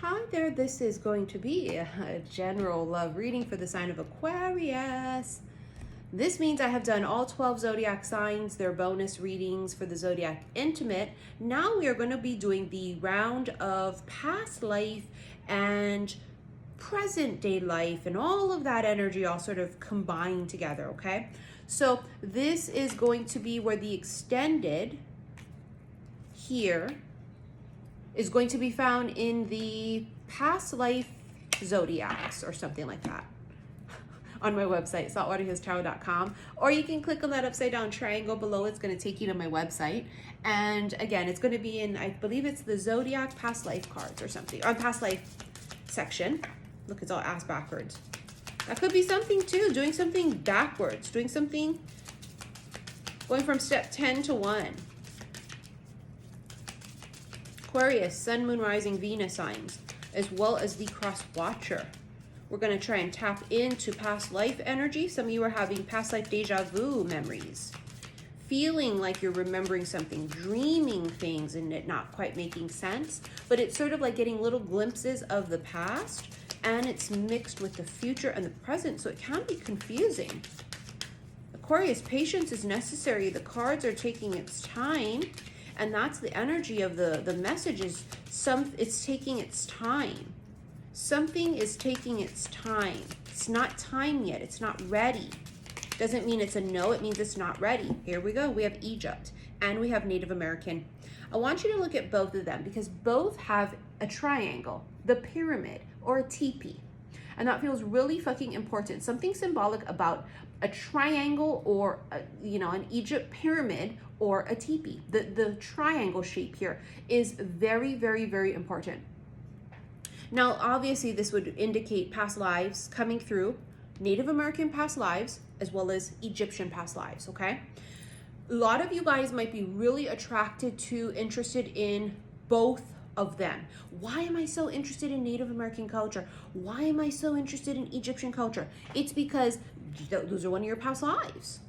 Hi there, this is going to be a general love reading for the sign of Aquarius. This means I have done all 12 zodiac signs, their bonus readings for the zodiac intimate. Now we are going to be doing the round of past life and present day life and all of that energy all sort of combined together, okay? So this is going to be where the extended here is going to be found in the past life zodiacs or something like that on my website, saltwaterhealstarot.com, or you can click on that upside down triangle below. It's going to take you to my website, and again, it's going to be in, I believe it's the zodiac past life cards or something, or past life section. Look, it's all ass backwards. That could be something too, doing something backwards, doing something, going from step 10 to 1. Aquarius, Sun, Moon, Rising, Venus signs, as well as the Cross Watcher. We're going to try and tap into past life energy. Some of you are having past life deja vu memories, feeling like you're remembering something, dreaming things and it not quite making sense, but it's sort of like getting little glimpses of the past and it's mixed with the future and the present, so it can be confusing. Aquarius, patience is necessary. The cards are taking its time. And that's the energy of the message is it's taking its time. Something is taking its time. It's not time yet. It's not ready. Doesn't mean it's a no. It means it's not ready. Here we go. We have Egypt and we have Native American. I want you to look at both of them because both have a triangle, the pyramid, or a teepee. And that feels really fucking important. Something symbolic about a triangle or an Egypt pyramid or a teepee. The triangle shape here is very, very, very important. Now, obviously, this would indicate past lives coming through, Native American past lives, as well as Egyptian past lives, okay? A lot of you guys might be really attracted to, interested in both of them. Why am I so interested in Native American culture? Why am I so interested in Egyptian culture? It's because those are one of your past lives.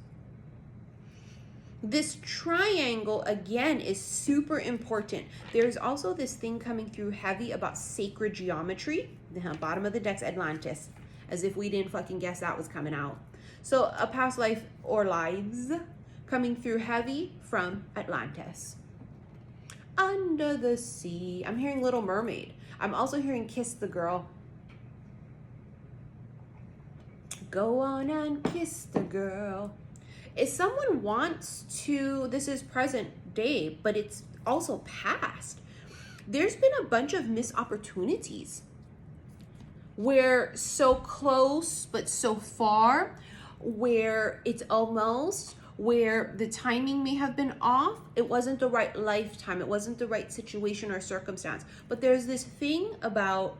This triangle, again, is super important. There's also this thing coming through heavy about sacred geometry. The bottom of the deck's Atlantis, as if we didn't fucking guess that was coming out. So a past life or lives coming through heavy from Atlantis. Under the sea. I'm hearing Little Mermaid. I'm also hearing Kiss the Girl. Go on and kiss the girl. If someone wants to, this is present day, but it's also past. There's been a bunch of missed opportunities where so close, but so far, where it's almost, where the timing may have been off. It wasn't the right lifetime. It wasn't the right situation or circumstance. But there's this thing about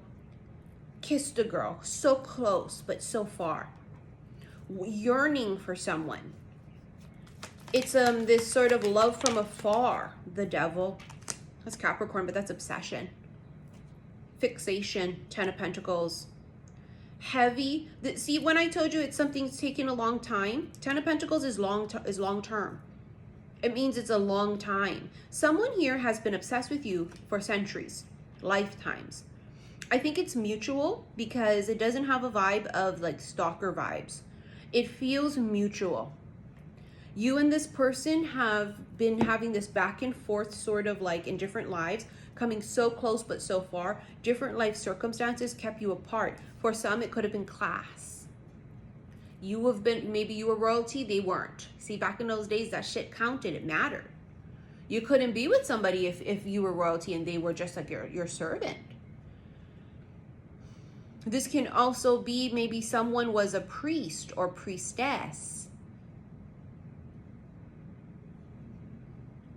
kiss the girl, so close, but so far. Yearning for someone. It's this sort of love from afar. The devil. That's Capricorn, but that's obsession. Fixation, 10 of Pentacles. Heavy. See, when I told you it's something's taking a long time, 10 of Pentacles is long term. It means it's a long time. Someone here has been obsessed with you for centuries, lifetimes. I think it's mutual because it doesn't have a vibe of like stalker vibes. It feels mutual. You and this person have been having this back and forth sort of like in different lives, coming so close but so far. Different life circumstances kept you apart. For some, it could have been class. You have been, maybe you were royalty, they weren't. See, back in those days, that shit counted, it mattered. You couldn't be with somebody if you were royalty and they were just like your servant. This can also be maybe someone was a priest or priestess,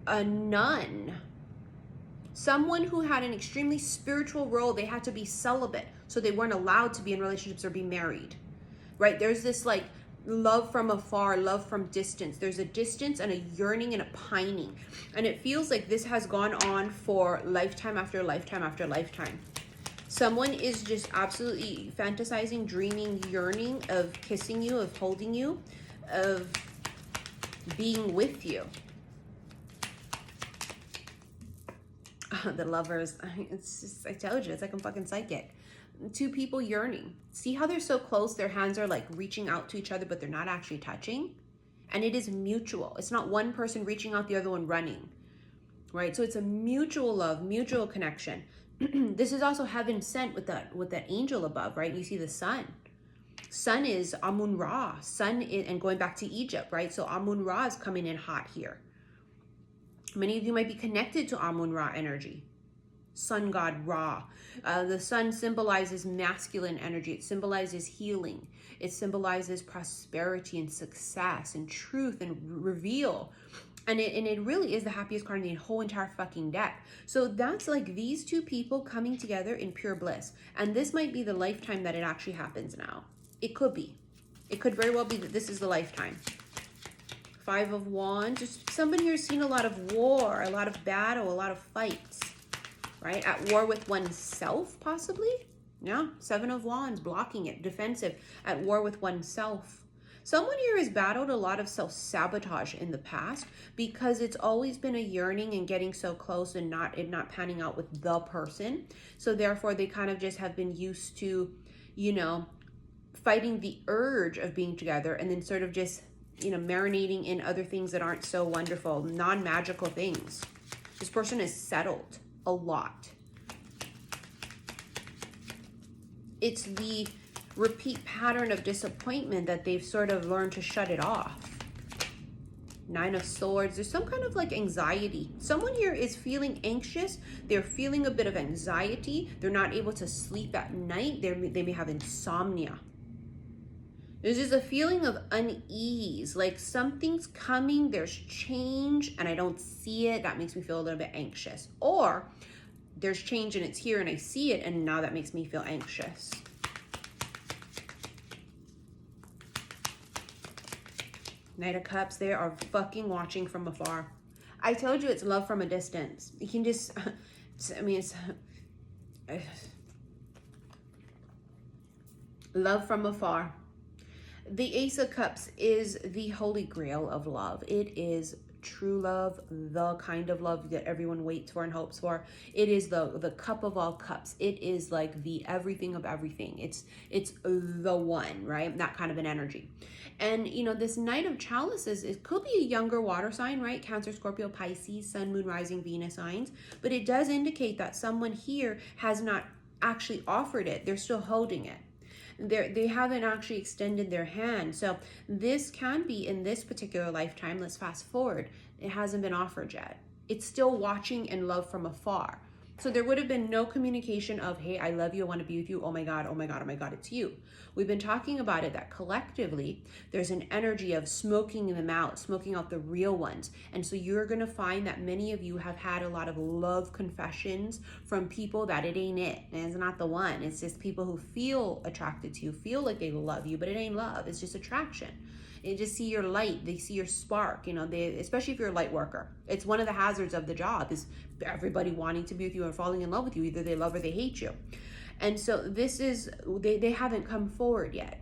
a nun, someone who had an extremely spiritual role. They had to be celibate, so they weren't allowed to be in relationships or be married, right? There's this like love from afar, love from distance. There's a distance and a yearning and a pining. And it feels like this has gone on for lifetime after lifetime after lifetime. Someone is just absolutely fantasizing, dreaming, yearning of kissing you, of holding you, of being with you. The lovers, it's just, I told you, it's like I'm fucking psychic. Two people yearning. See how they're so close? Their hands are like reaching out to each other, but they're not actually touching. And it is mutual. It's not one person reaching out, the other one running, right? So it's a mutual love, mutual connection. This is also heaven sent with that angel above, right? You see the sun. Sun is Amun Ra. Sun is, and going back to Egypt, right? So Amun Ra is coming in hot here. Many of you might be connected to Amun Ra energy. Sun god Ra. The sun symbolizes masculine energy. It symbolizes healing. It symbolizes prosperity and success and truth and reveal. And it really is the happiest card in the whole entire fucking deck. So that's like these two people coming together in pure bliss. And this might be the lifetime that it actually happens now. It could be. It could very well be that this is the lifetime. Five of Wands. Just somebody here's seen a lot of war, a lot of battle, a lot of fights, right? At war with oneself, possibly. Yeah. Seven of Wands, blocking it, defensive, at war with oneself. Someone here has battled a lot of self-sabotage in the past because it's always been a yearning and getting so close and not panning out with the person. So therefore, they kind of just have been used to, you know, fighting the urge of being together and then sort of just, you know, marinating in other things that aren't so wonderful, non-magical things. This person is settled a lot. It's the repeat pattern of disappointment that they've sort of learned to shut it off. Nine of Swords. There's some kind of like anxiety. Someone here is feeling anxious. They're feeling a bit of anxiety. They're not able to sleep at night. They may have insomnia. There's just a feeling of unease, like something's coming, there's change, and I don't see it. That makes me feel a little bit anxious. Or there's change and it's here and I see it, and now that makes me feel anxious. Knight of Cups, they are fucking watching from afar. I told you it's love from a distance. You can just, I mean, it's love from afar. The Ace of Cups is the holy grail of love. It is true love, the kind of love that everyone waits for and hopes for. It is the cup of all cups. It is like the everything of everything. It's the one, right? That kind of an energy. And, you know, this Knight of Chalices, it could be a younger water sign, right? Cancer, Scorpio, Pisces, Sun, Moon, Rising, Venus signs. But it does indicate that someone here has not actually offered it. They're still holding it. They haven't actually extended their hand. So this can be in this particular lifetime. Let's fast forward. It hasn't been offered yet. It's still watching and love from afar. So there would have been no communication of, hey, I love you, I want to be with you. Oh my God, oh my God, oh my God, it's you. We've been talking about it that collectively there's an energy of smoking them out, smoking out the real ones. And so you're going to find that many of you have had a lot of love confessions from people that it ain't it. And it's not the one. It's just people who feel attracted to you, feel like they love you, but it ain't love. It's just attraction. They just see your light. They see your spark. You know, especially if you're a light worker. It's one of the hazards of the job is everybody wanting to be with you and falling in love with you. Either they love or they hate you. And so this is, they haven't come forward yet.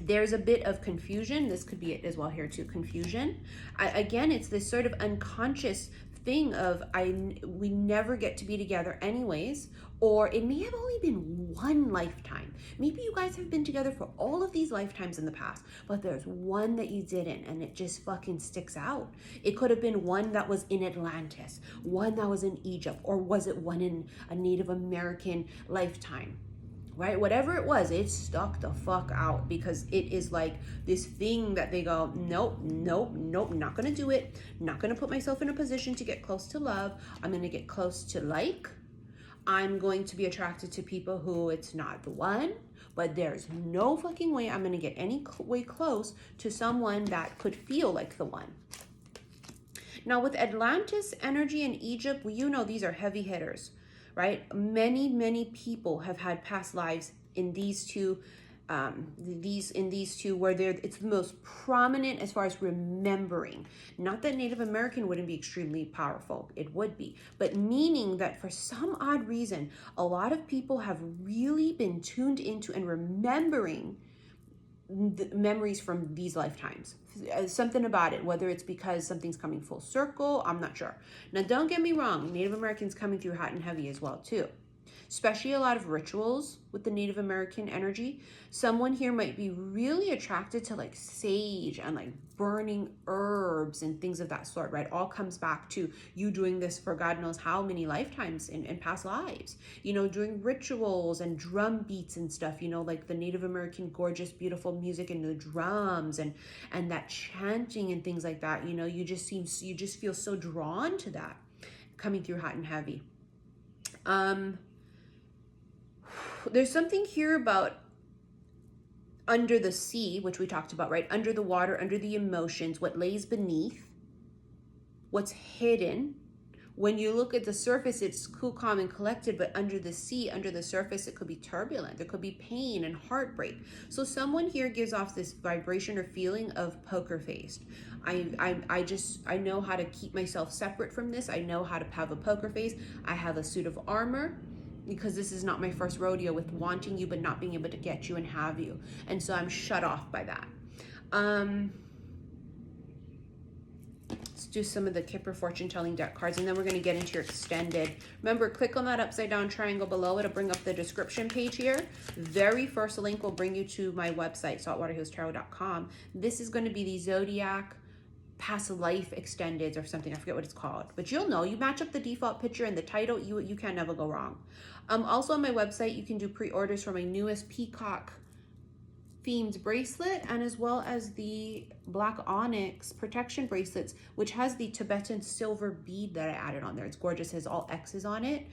There's a bit of confusion. This could be it as well here too, confusion. Again, it's this sort of unconscious thing of we never get to be together anyways, or it may have only been one lifetime. Maybe you guys have been together for all of these lifetimes in the past, but there's one that you didn't, and it just fucking sticks out. It could have been one that was in Atlantis, one that was in Egypt, or was it one in a Native American lifetime? Right? Whatever it was, it stuck the fuck out because it is like this thing that they go, nope, nope, nope, not gonna do it. Not gonna put myself in a position to get close to love. I'm gonna get close to like. I'm going to be attracted to people who it's not the one, but there's no fucking way I'm gonna get any way close to someone that could feel like the one. Now with Atlantis energy in Egypt, well, you know these are heavy hitters. Right? Many people have had past lives in these two, where it's the most prominent as far as remembering. Not that Native American wouldn't be extremely powerful, it would be, but meaning that for some odd reason, a lot of people have really been tuned into and remembering memories from these lifetimes. Something about it, whether it's because something's coming full circle, I'm not sure. Now, don't get me wrong, Native Americans coming through hot and heavy as well too. Especially a lot of rituals with the Native American energy. Someone here might be really attracted to like sage and like burning herbs and things of that sort, right? All comes back to you doing this for God knows how many lifetimes in past lives, you know, doing rituals and drum beats and stuff, you know, like the Native American gorgeous, beautiful music and the drums and that chanting and things like that. You know, you just feel so drawn to that coming through hot and heavy. There's something here about under the sea, which we talked about, right? Under the water, under the emotions, what lays beneath, what's hidden. When you look at the surface, it's cool, calm, and collected, but under the sea, under the surface, it could be turbulent. There could be pain and heartbreak. So someone here gives off this vibration or feeling of poker faced. I know how to keep myself separate from this. I know how to have a poker face. I have a suit of armor, because this is not my first rodeo with wanting you but not being able to get you and have you. And so I'm shut off by that. Let's do some of the Kipper fortune telling deck cards, and then we're going to get into your extended. Remember, click on that upside down triangle below. It'll bring up the description page here. Very first link will bring you to my website, saltwaterhealstarot.com. This is going to be the Zodiac past life extended or something. I forget what it's called, but you'll know. You match up the default picture and the title, you can never go wrong. Also on my website, you can do pre-orders for my newest peacock themed bracelet, and as well as the black onyx protection bracelets, which has the Tibetan silver bead that I added on there. It's gorgeous, it has all X's on it.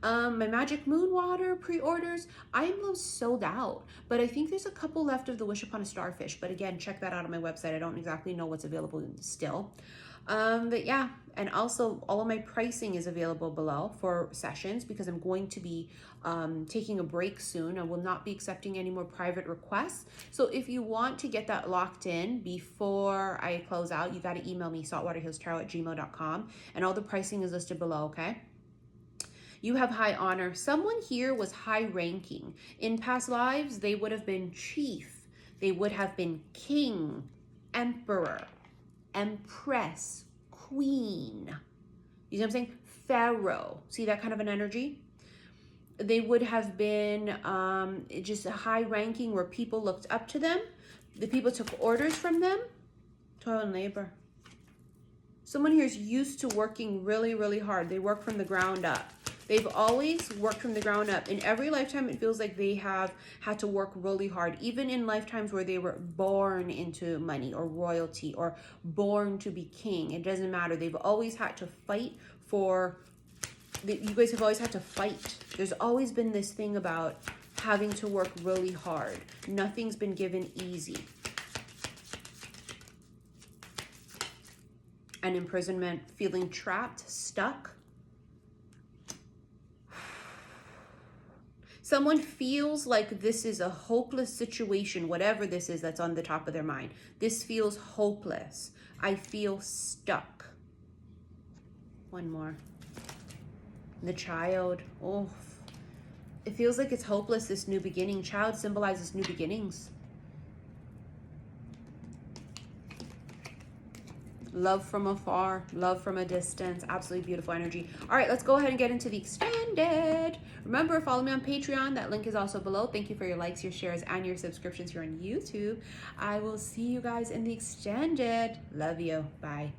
My magic moon water pre-orders, I am sold out, but I think there's a couple left of the Wish Upon a Starfish, but again, check that out on my website. I don't exactly know what's available still. But yeah, and also all of my pricing is available below for sessions, because I'm going to be taking a break soon. I will not be accepting any more private requests. So if you want to get that locked in before I close out, you got to email me, saltwaterhealstarot@gmail.com, and all the pricing is listed below, okay? You have high honor. Someone here was high ranking. In past lives, they would have been chief. They would have been king, emperor, empress, queen. You know what I'm saying? Pharaoh. See that kind of an energy? They would have been just a high ranking where people looked up to them. The people took orders from them. Toil and labor. Someone here is used to working really, really hard. They work from the ground up. They've always worked from the ground up. In every lifetime, it feels like they have had to work really hard, even in lifetimes where they were born into money or royalty or born to be king. It doesn't matter. They've always had to fight for, you guys have always had to fight. There's always been this thing about having to work really hard. Nothing's been given easy. And imprisonment, feeling trapped, stuck. Someone feels like this is a hopeless situation, whatever this is that's on the top of their mind. This feels hopeless. I feel stuck. One more. The child. Oh, it feels like it's hopeless, this new beginning. Child symbolizes new beginnings. Love from afar, love from a distance, absolutely beautiful energy. All right, let's go ahead and get into the extended. Remember, follow me on Patreon. That link is also below. Thank you for your likes, your shares, and your subscriptions here on YouTube. I will see you guys in the extended. Love you. Bye.